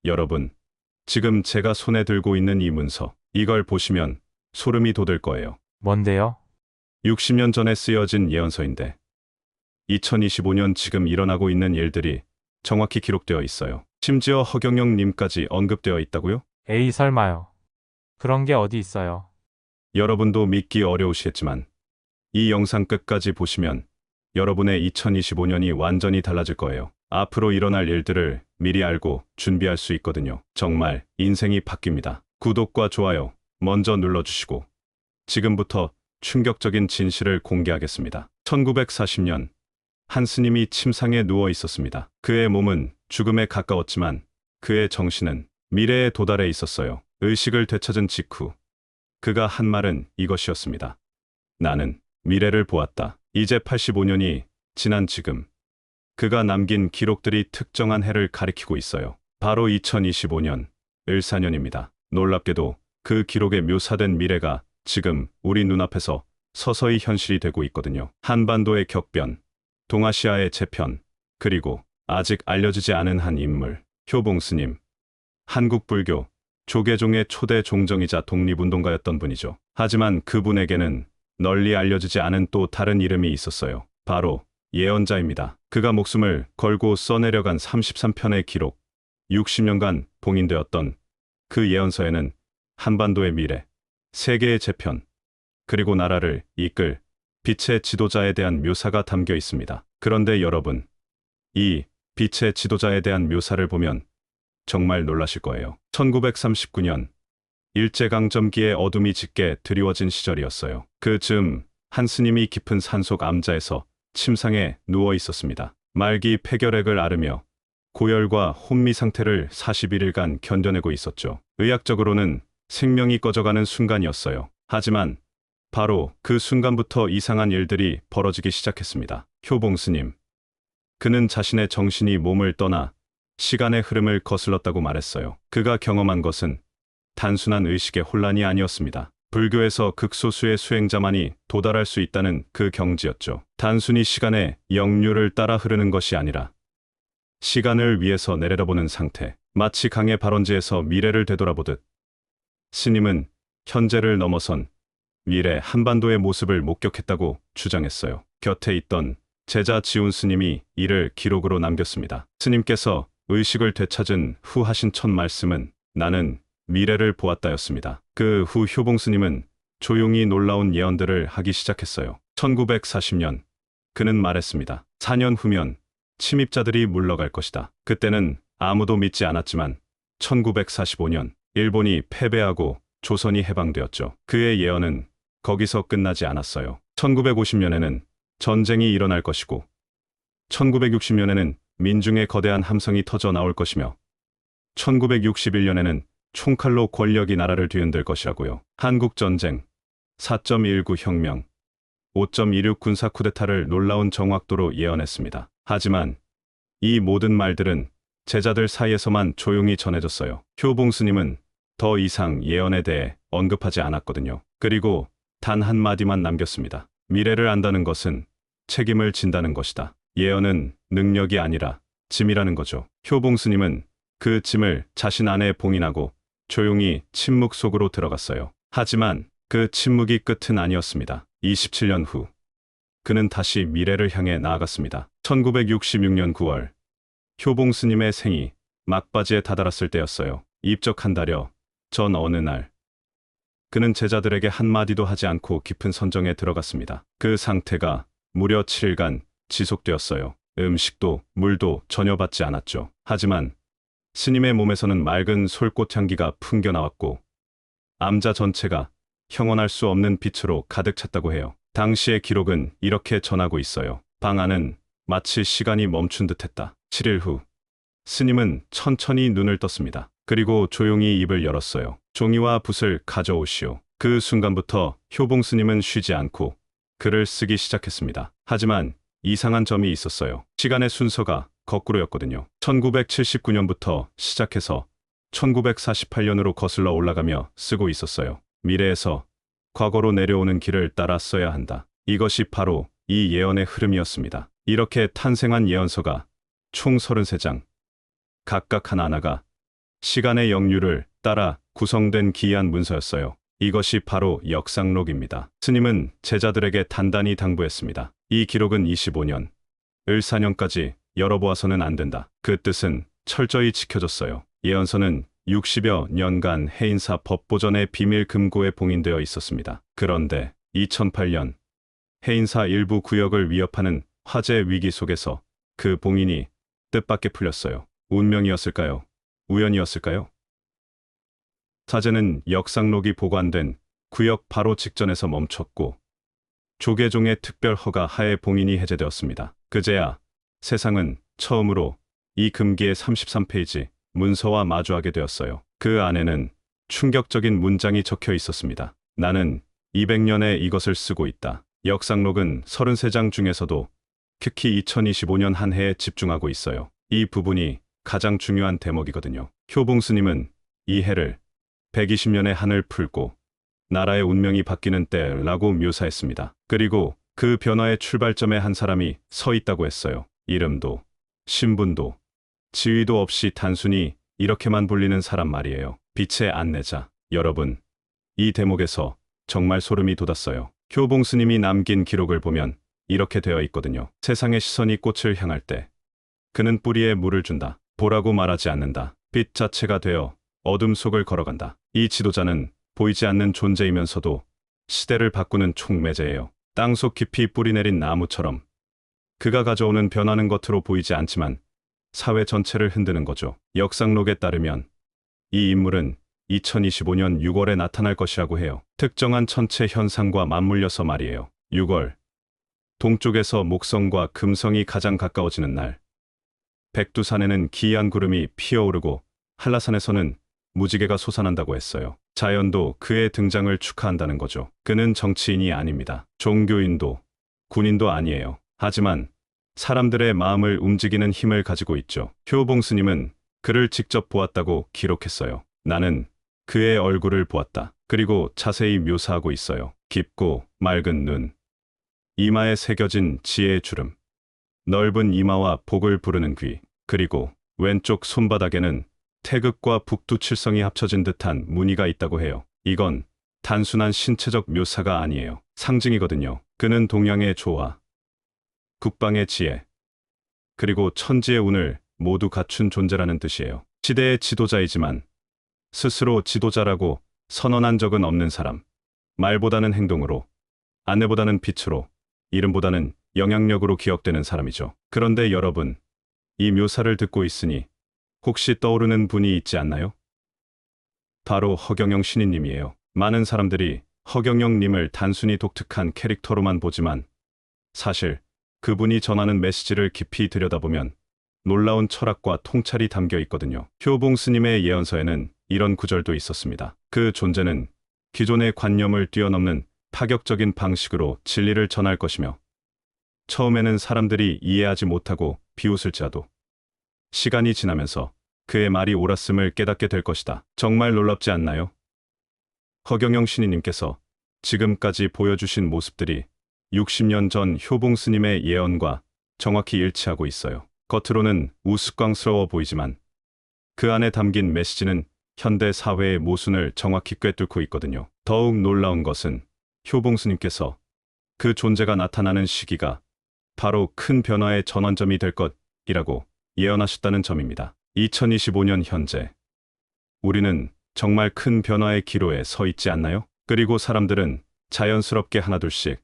여러분, 지금 제가 손에 들고 있는 이 문서, 이걸 보시면 소름이 돋을 거예요. 뭔데요? 60년 전에 쓰여진 예언서인데 2025년 지금 일어나고 있는 일들이 정확히 기록되어 있어요. 심지어 허경영 님까지 언급되어 있다고요? 에이, 설마요. 그런 게 어디 있어요. 여러분도 믿기 어려우시겠지만 이 영상 끝까지 보시면 여러분의 2025년이 완전히 달라질 거예요. 앞으로 일어날 일들을 미리 알고 준비할 수 있거든요. 정말 인생이 바뀝니다. 구독과 좋아요 먼저 눌러주시고 지금부터 충격적인 진실을 공개하겠습니다. 1940년 한 스님이 침상에 누워 있었습니다. 그의 몸은 죽음에 가까웠지만 그의 정신은 미래에 도달해 있었어요. 의식을 되찾은 직후 그가 한 말은 이것이었습니다. 나는 미래를 보았다. 이제 85년이 지난 지금 그가 남긴 기록들이 특정한 해를 가리키고 있어요. 바로 2025년 을사년입니다. 놀랍게도 그 기록에 묘사된 미래가 지금 우리 눈앞에서 서서히 현실이 되고 있거든요. 한반도의 격변, 동아시아의 재편, 그리고 아직 알려지지 않은 한 인물, 효봉스님. 한국 불교, 조계종의 초대 종정이자 독립운동가였던 분이죠. 하지만 그분에게는 널리 알려지지 않은 또 다른 이름이 있었어요. 바로 예언자입니다. 그가 목숨을 걸고 써내려간 33편의 기록, 60년간 봉인되었던 그 예언서에는 한반도의 미래, 세계의 재편, 그리고 나라를 이끌 빛의 지도자에 대한 묘사가 담겨 있습니다. 그런데 여러분, 이 빛의 지도자에 대한 묘사를 보면 정말 놀라실 거예요. 1939년 일제강점기의 어둠이 짙게 드리워진 시절이었어요. 그 즈음 한 스님이 깊은 산속 암자에서 침상에 누워 있었습니다. 말기 폐결핵을 앓으며 고열과 혼미 상태를 41일간 견뎌내고 있었죠. 의학적으로는 생명이 꺼져가는 순간이었어요. 하지만 바로 그 순간부터 이상한 일들이 벌어지기 시작했습니다. 효봉스님. 그는 자신의 정신이 몸을 떠나 시간의 흐름을 거슬렀다고 말했어요. 그가 경험한 것은 단순한 의식의 혼란이 아니었습니다. 불교에서 극소수의 수행자만이 도달할 수 있다는 그 경지였죠. 단순히 시간의 역류를 따라 흐르는 것이 아니라 시간을 위에서 내려다보는 상태, 마치 강의 발원지에서 미래를 되돌아보듯 스님은 현재를 넘어선 미래 한반도의 모습을 목격했다고 주장했어요. 곁에 있던 제자 지훈 스님이 이를 기록으로 남겼습니다. 스님께서 의식을 되찾은 후 하신 첫 말씀은 나는 미래를 보았다였습니다. 그 후 효봉 스님은 조용히 놀라운 예언들을 하기 시작했어요. 1940년 그는 말했습니다. 4년 후면 침입자들이 물러갈 것이다. 그때는 아무도 믿지 않았지만 1945년 일본이 패배하고 조선이 해방되었죠. 그의 예언은 거기서 끝나지 않았어요. 1950년에는 전쟁이 일어날 것이고 1960년에는 민중의 거대한 함성이 터져 나올 것이며 1961년에는 총칼로 권력이 나라를 뒤흔들 것이라고요. 한국전쟁, 4.19 혁명, 5.16 군사 쿠데타를 놀라운 정확도로 예언했습니다. 하지만 이 모든 말들은 제자들 사이에서만 조용히 전해졌어요. 효봉 스님은 더 이상 예언에 대해 언급하지 않았거든요. 그리고 단 한마디만 남겼습니다. 미래를 안다는 것은 책임을 진다는 것이다. 예언은 능력이 아니라 짐이라는 거죠. 효봉 스님은 그 짐을 자신 안에 봉인하고 조용히 침묵 속으로 들어갔어요. 하지만 그 침묵이 끝은 아니었습니다. 27년 후 그는 다시 미래를 향해 나아갔습니다. 1966년 9월 효봉 스님의 생이 막바지에 다다랐을 때였어요. 입적한 달여 전 어느 날 그는 제자들에게 한마디도 하지 않고 깊은 선정에 들어갔습니다. 그 상태가 무려 7일간 지속되었어요. 음식도 물도 전혀 받지 않았죠. 하지만 스님의 몸에서는 맑은 솔꽃 향기가 풍겨나왔고 암자 전체가 형언할 수 없는 빛으로 가득 찼다고 해요. 당시의 기록은 이렇게 전하고 있어요. 방 안은 마치 시간이 멈춘 듯했다. 7일 후 스님은 천천히 눈을 떴습니다. 그리고 조용히 입을 열었어요. 종이와 붓을 가져오시오. 그 순간부터 효봉 스님은 쉬지 않고 글을 쓰기 시작했습니다. 하지만 이상한 점이 있었어요. 시간의 순서가 거꾸로였거든요. 1979년부터 시작해서 1948년으로 거슬러 올라가며 쓰고 있었어요. 미래에서 과거로 내려오는 길을 따라 써야 한다. 이것이 바로 이 예언의 흐름이었습니다. 이렇게 탄생한 예언서가 총 33장, 각각 하나하나가 시간의 역류를 따라 구성된 기이한 문서였어요. 이것이 바로 역상록입니다. 스님은 제자들에게 단단히 당부했습니다. 이 기록은 25년, 을 4년까지 열어보아서는 안 된다. 그 뜻은 철저히 지켜졌어요. 예언서는 60여 년간 해인사 법보전의 비밀 금고에 봉인되어 있었습니다. 그런데 2008년 해인사 일부 구역을 위협하는 화재 위기 속에서 그 봉인이 뜻밖의 풀렸어요. 운명이었을까요? 우연이었을까요? 사제는 역상록이 보관된 구역 바로 직전에서 멈췄고 조계종의 특별 허가 하에 봉인이 해제되었습니다. 그제야 세상은 처음으로 이 금기의 33페이지 문서와 마주하게 되었어요. 그 안에는 충격적인 문장이 적혀 있었습니다. 나는 200년에 이것을 쓰고 있다. 역상록은 33장 중에서도 특히 2025년 한 해에 집중하고 있어요. 이 부분이 가장 중요한 대목이거든요. 효봉 스님은 이 해를 120년의 한을 풀고 나라의 운명이 바뀌는 때라고 묘사했습니다. 그리고 그 변화의 출발점에 한 사람이 서 있다고 했어요. 이름도 신분도 지위도 없이 단순히 이렇게만 불리는 사람 말이에요. 빛의 안내자. 여러분, 이 대목에서 정말 소름이 돋았어요. 효봉 스님이 남긴 기록을 보면 이렇게 되어 있거든요. 세상의 시선이 꽃을 향할 때 그는 뿌리에 물을 준다. 보라고 말하지 않는다. 빛 자체가 되어 어둠 속을 걸어간다. 이 지도자는 보이지 않는 존재이면서도 시대를 바꾸는 촉매제예요. 땅속 깊이 뿌리내린 나무처럼 그가 가져오는 변화는 겉으로 보이지 않지만 사회 전체를 흔드는 거죠. 역상록에 따르면 이 인물은 2025년 6월에 나타날 것이라고 해요. 특정한 천체 현상과 맞물려서 말이에요. 6월, 동쪽에서 목성과 금성이 가장 가까워지는 날, 백두산에는 기이한 구름이 피어오르고 한라산에서는 무지개가 솟아난다고 했어요. 자연도 그의 등장을 축하한다는 거죠. 그는 정치인이 아닙니다. 종교인도 군인도 아니에요. 하지만 사람들의 마음을 움직이는 힘을 가지고 있죠. 효봉 스님은 그를 직접 보았다고 기록했어요. 나는 그의 얼굴을 보았다. 그리고 자세히 묘사하고 있어요. 깊고 맑은 눈, 이마에 새겨진 지혜의 주름, 넓은 이마와 복을 부르는 귀, 그리고 왼쪽 손바닥에는 태극과 북두칠성이 합쳐진 듯한 무늬가 있다고 해요. 이건 단순한 신체적 묘사가 아니에요. 상징이거든요. 그는 동양의 조화, 국방의 지혜, 그리고 천지의 운을 모두 갖춘 존재라는 뜻이에요. 시대의 지도자이지만 스스로 지도자라고 선언한 적은 없는 사람. 말보다는 행동으로, 안내보다는 빛으로, 이름보다는 영향력으로 기억되는 사람이죠. 그런데 여러분, 이 묘사를 듣고 있으니 혹시 떠오르는 분이 있지 않나요? 바로 허경영 신인님이에요. 많은 사람들이 허경영님을 단순히 독특한 캐릭터로만 보지만 사실 그분이 전하는 메시지를 깊이 들여다보면 놀라운 철학과 통찰이 담겨 있거든요. 효봉 스님의 예언서에는 이런 구절도 있었습니다. 그 존재는 기존의 관념을 뛰어넘는 파격적인 방식으로 진리를 전할 것이며 처음에는 사람들이 이해하지 못하고 비웃을지라도 시간이 지나면서 그의 말이 옳았음을 깨닫게 될 것이다. 정말 놀랍지 않나요? 허경영 신인님께서 지금까지 보여주신 모습들이 60년 전 효봉 스님의 예언과 정확히 일치하고 있어요. 겉으로는 우스꽝스러워 보이지만 그 안에 담긴 메시지는 현대 사회의 모순을 정확히 꿰뚫고 있거든요. 더욱 놀라운 것은 효봉 스님께서 그 존재가 나타나는 시기가 바로 큰 변화의 전환점이 될 것이라고 예언하셨다는 점입니다. 2025년 현재 우리는 정말 큰 변화의 기로에 서 있지 않나요? 그리고 사람들은 자연스럽게 하나둘씩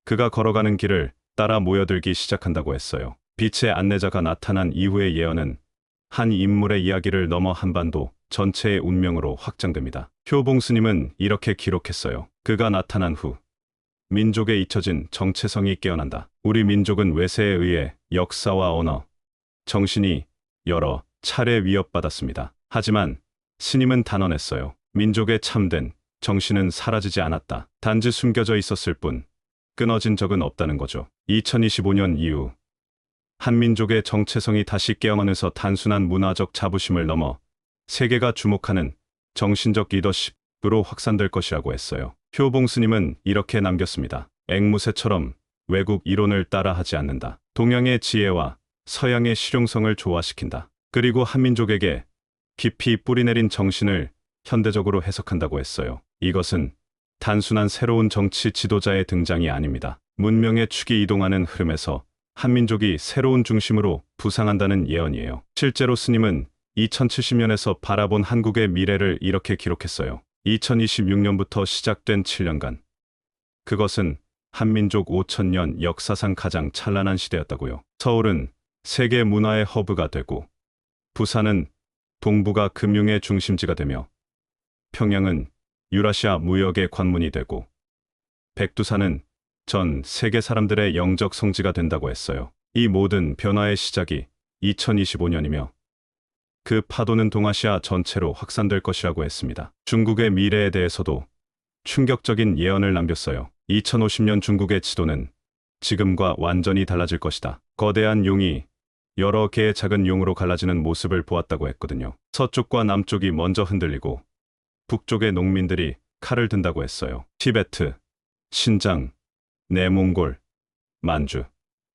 그가 걸어가는 길을 따라 모여들기 시작한다고 했어요. 빛의 안내자가 나타난 이후의 예언은 한 인물의 이야기를 넘어 한반도 전체의 운명으로 확장됩니다. 효봉 스님은 이렇게 기록했어요. 그가 나타난 후 민족에 잊혀진 정체성이 깨어난다. 우리 민족은 외세에 의해 역사와 언어, 정신이 여러 차례 위협받았습니다. 하지만 스님은 단언했어요. 민족의 참된 정신은 사라지지 않았다. 단지 숨겨져 있었을 뿐 끊어진 적은 없다는 거죠. 2025년 이후 한민족의 정체성이 다시 깨어나면서 단순한 문화적 자부심을 넘어 세계가 주목하는 정신적 리더십으로 확산될 것이라고 했어요. 효봉 스님은 이렇게 남겼습니다. 앵무새처럼 외국 이론을 따라하지 않는다. 동양의 지혜와 서양의 실용성을 조화시킨다. 그리고 한민족에게 깊이 뿌리내린 정신을 현대적으로 해석한다고 했어요. 이것은 단순한 새로운 정치 지도자의 등장이 아닙니다. 문명의 축이 이동하는 흐름에서 한민족이 새로운 중심으로 부상한다는 예언이에요. 실제로 스님은 2070년에서 바라본 한국의 미래를 이렇게 기록했어요. 2026년부터 시작된 7년간. 그것은 한민족 5천년 역사상 가장 찬란한 시대였다고요. 서울은 세계 문화의 허브가 되고, 부산은 동북아 금융의 중심지가 되며, 평양은 유라시아 무역의 관문이 되고, 백두산은 전 세계 사람들의 영적 성지가 된다고 했어요. 이 모든 변화의 시작이 2025년이며 그 파도는 동아시아 전체로 확산될 것이라고 했습니다. 중국의 미래에 대해서도 충격적인 예언을 남겼어요. 2050년 중국의 지도는 지금과 완전히 달라질 것이다. 거대한 용이 여러 개의 작은 용으로 갈라지는 모습을 보았다고 했거든요. 서쪽과 남쪽이 먼저 흔들리고 북쪽의 농민들이 칼을 든다고 했어요. 티베트, 신장, 내몽골, 만주,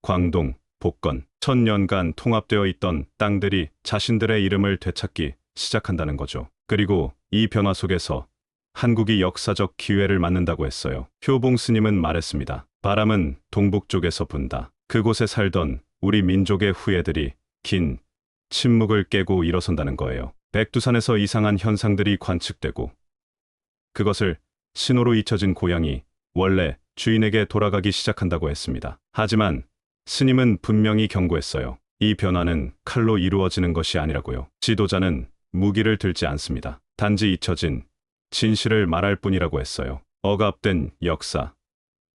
광동, 복건, 1000년간 통합되어 있던 땅들이 자신들의 이름을 되찾기 시작한다는 거죠. 그리고 이 변화 속에서 한국이 역사적 기회를 맞는다고 했어요. 효봉 스님은 말했습니다. 바람은 동북 쪽에서 분다. 그곳에 살던 우리 민족의 후예들이 긴 침묵을 깨고 일어선다는 거예요. 백두산에서 이상한 현상들이 관측되고 그것을 신호로 잊혀진 고향이 원래 주인에게 돌아가기 시작한다고 했습니다. 하지만 스님은 분명히 경고했어요. 이 변화는 칼로 이루어지는 것이 아니라고요. 지도자는 무기를 들지 않습니다. 단지 잊혀진 진실을 말할 뿐이라고 했어요. 억압된 역사,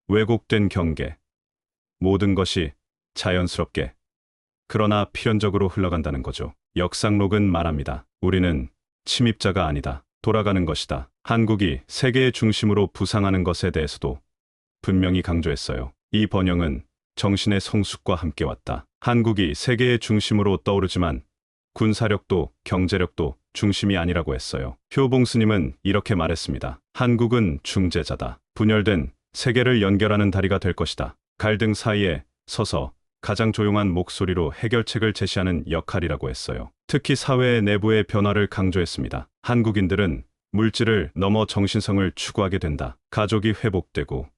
왜곡된 경계, 모든 것이 자연스럽게 그러나 필연적으로 흘러간다는 거죠. 역상록은 말합니다. 우리는 침입자가 아니다. 돌아가는 것이다. 한국이 세계의 중심으로 부상하는 것에 대해서도 분명히 강조했어요. 이 번영은 정신의 성숙과 함께 왔다. 한국이 세계의 중심으로 떠오르지만 군사력도 경제력도 중심이 아니라고 했어요. 효봉 스님은 이렇게 말했습니다. 한국은 중재자다. 분열된 세계를 연결하는 다리가 될 것이다. 갈등 사이에 서서 가장 조용한 목소리로 해결책을 제시하는 역할이라고 했어요. 특히 사회의 내부의 변화를 강조했습니다. 한국인들은 물질을 넘어 정신성을 추구하게 된다. 가족이 회복되고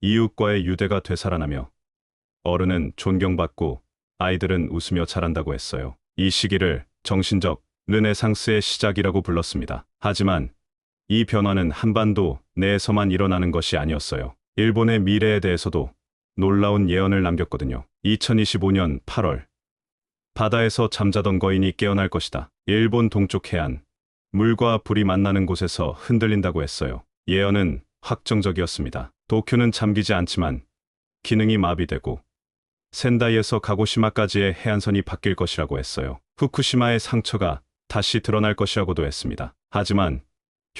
이웃과의 유대가 되살아나며 어른은 존경받고 아이들은 웃으며 자란다고 했어요. 이 시기를 정신적 르네상스의 시작이라고 불렀습니다. 하지만 이 변화는 한반도 내에서만 일어나는 것이 아니었어요. 일본의 미래에 대해서도 놀라운 예언을 남겼거든요. 2025년 8월 바다에서 잠자던 거인이 깨어날 것이다. 일본 동쪽 해안 물과 불이 만나는 곳에서 흔들린다고 했어요. 예언은 확정적이었습니다. 도쿄는 잠기지 않지만 기능이 마비되고 센다이에서 가고시마까지의 해안선이 바뀔 것이라고 했어요. 후쿠시마의 상처가 다시 드러날 것이라고도 했습니다. 하지만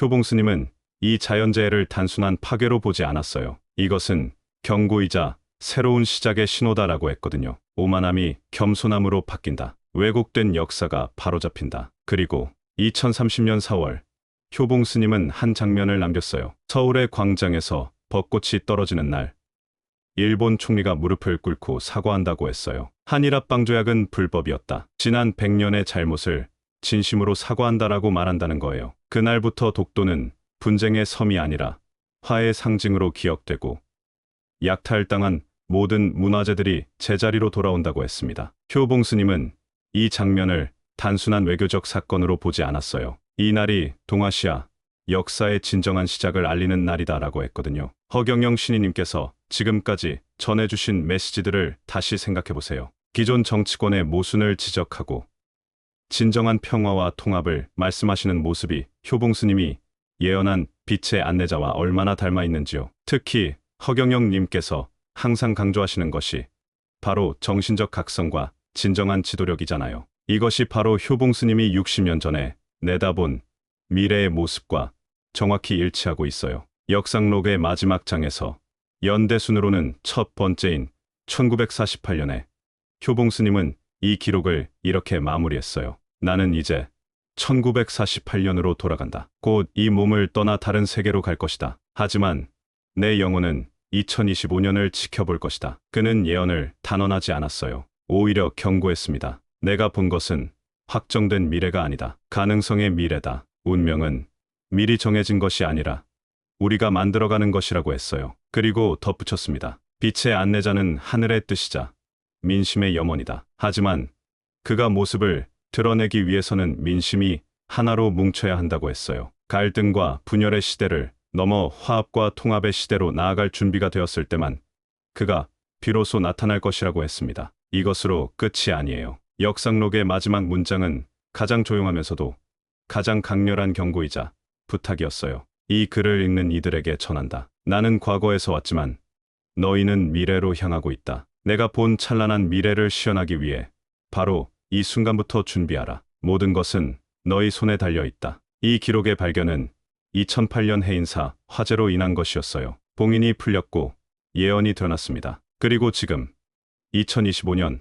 효봉 스님은 이 자연재해를 단순한 파괴로 보지 않았어요. 이것은 경고이자 새로운 시작의 신호다라고 했거든요. 오만함이 겸손함으로 바뀐다. 왜곡된 역사가 바로잡힌다. 그리고 2030년 4월 효봉 스님은 한 장면을 남겼어요. 서울의 광장에서 벚꽃이 떨어지는 날 일본 총리가 무릎을 꿇고 사과한다고 했어요. 한일합방조약은 불법이었다. 지난 100년의 잘못을 진심으로 사과한다라고 말한다는 거예요. 그날부터 독도는 분쟁의 섬이 아니라 화해의 상징으로 기억되고 약탈당한 모든 문화재들이 제자리로 돌아온다고 했습니다. 효봉 스님은 이 장면을 단순한 외교적 사건으로 보지 않았어요. 이 날이 동아시아 역사의 진정한 시작을 알리는 날이다라고 했거든요. 허경영 신이님께서 지금까지 전해주신 메시지들을 다시 생각해보세요. 기존 정치권의 모순을 지적하고 진정한 평화와 통합을 말씀하시는 모습이 효봉 스님이 예언한 빛의 안내자와 얼마나 닮아 있는지요. 특히 허경영 님께서 항상 강조하시는 것이 바로 정신적 각성과 진정한 지도력이잖아요. 이것이 바로 효봉 스님이 60년 전에 내다본 미래의 모습과 정확히 일치하고 있어요. 역상록의 마지막 장에서 연대순으로는 첫 번째인 1948년에 효봉 스님은 이 기록을 이렇게 마무리했어요. 나는 이제 1948년으로 돌아간다. 곧 이 몸을 떠나 다른 세계로 갈 것이다. 하지만 내 영혼은 2025년을 지켜볼 것이다. 그는 예언을 단언하지 않았어요. 오히려 경고했습니다. 내가 본 것은 확정된 미래가 아니다. 가능성의 미래다. 운명은 미리 정해진 것이 아니라 우리가 만들어가는 것이라고 했어요. 그리고 덧붙였습니다. 빛의 안내자는 하늘의 뜻이자 민심의 염원이다. 하지만 그가 모습을 드러내기 위해서는 민심이 하나로 뭉쳐야 한다고 했어요. 갈등과 분열의 시대를 넘어 화합과 통합의 시대로 나아갈 준비가 되었을 때만 그가 비로소 나타날 것이라고 했습니다. 이것으로 끝이 아니에요. 역상록의 마지막 문장은 가장 조용하면서도 가장 강렬한 경고이자 부탁이었어요. 이 글을 읽는 이들에게 전한다. 나는 과거에서 왔지만 너희는 미래로 향하고 있다. 내가 본 찬란한 미래를 시연하기 위해 바로 이 순간부터 준비하라. 모든 것은 너희 손에 달려 있다. 이 기록의 발견은 2008년 해인사 화재로 인한 것이었어요. 봉인이 풀렸고 예언이 드러났습니다. 그리고 지금 2025년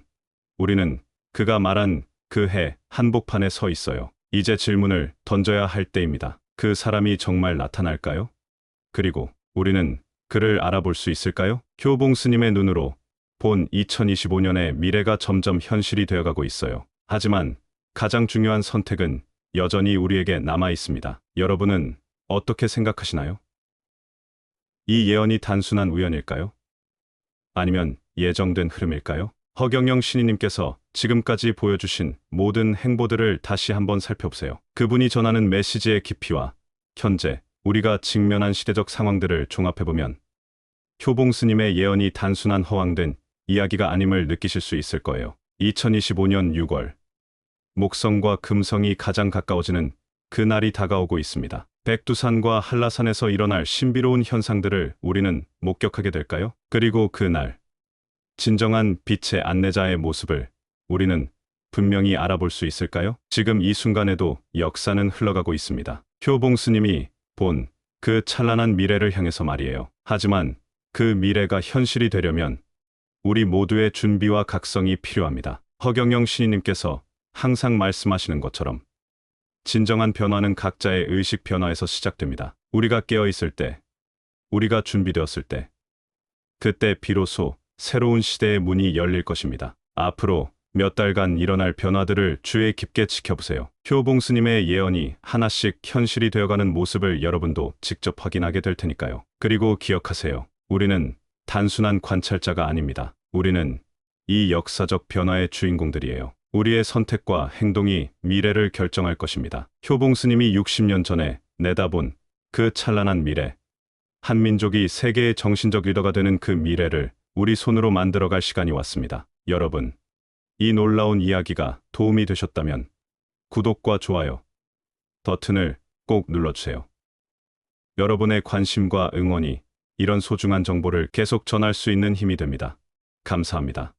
우리는 그가 말한 그 해 한복판에 서 있어요. 이제 질문을 던져야 할 때입니다. 그 사람이 정말 나타날까요? 그리고 우리는 그를 알아볼 수 있을까요? 효봉 스님의 눈으로 본 2025년의 미래가 점점 현실이 되어가고 있어요. 하지만 가장 중요한 선택은 여전히 우리에게 남아 있습니다. 여러분은 어떻게 생각하시나요? 이 예언이 단순한 우연일까요? 아니면 예정된 흐름일까요? 허경영 신이님께서 지금까지 보여주신 모든 행보들을 다시 한번 살펴보세요. 그분이 전하는 메시지의 깊이와 현재 우리가 직면한 시대적 상황들을 종합해보면 효봉 스님의 예언이 단순한 허황된 이야기가 아님을 느끼실 수 있을 거예요. 2025년 6월 목성과 금성이 가장 가까워지는 그 날이 다가오고 있습니다. 백두산과 한라산에서 일어날 신비로운 현상들을 우리는 목격하게 될까요? 그리고 그 날 진정한 빛의 안내자의 모습을 우리는 분명히 알아볼 수 있을까요? 지금 이 순간에도 역사는 흘러가고 있습니다. 효봉 스님이 본 그 찬란한 미래를 향해서 말이에요. 하지만 그 미래가 현실이 되려면 우리 모두의 준비와 각성이 필요합니다. 허경영 신이님께서 항상 말씀하시는 것처럼 진정한 변화는 각자의 의식 변화에서 시작됩니다. 우리가 깨어 있을 때, 우리가 준비되었을 때, 그때 비로소 새로운 시대의 문이 열릴 것입니다. 앞으로 몇 달간 일어날 변화들을 주의 깊게 지켜보세요. 효봉 스님의 예언이 하나씩 현실이 되어가는 모습을 여러분도 직접 확인하게 될 테니까요. 그리고 기억하세요. 우리는 단순한 관찰자가 아닙니다. 우리는 이 역사적 변화의 주인공들이에요. 우리의 선택과 행동이 미래를 결정할 것입니다. 효봉 스님이 60년 전에 내다본 그 찬란한 미래, 한민족이 세계의 정신적 리더가 되는 그 미래를 우리 손으로 만들어갈 시간이 왔습니다. 여러분, 이 놀라운 이야기가 도움이 되셨다면 구독과 좋아요 버튼을 꼭 눌러주세요. 여러분의 관심과 응원이 이런 소중한 정보를 계속 전할 수 있는 힘이 됩니다. 감사합니다.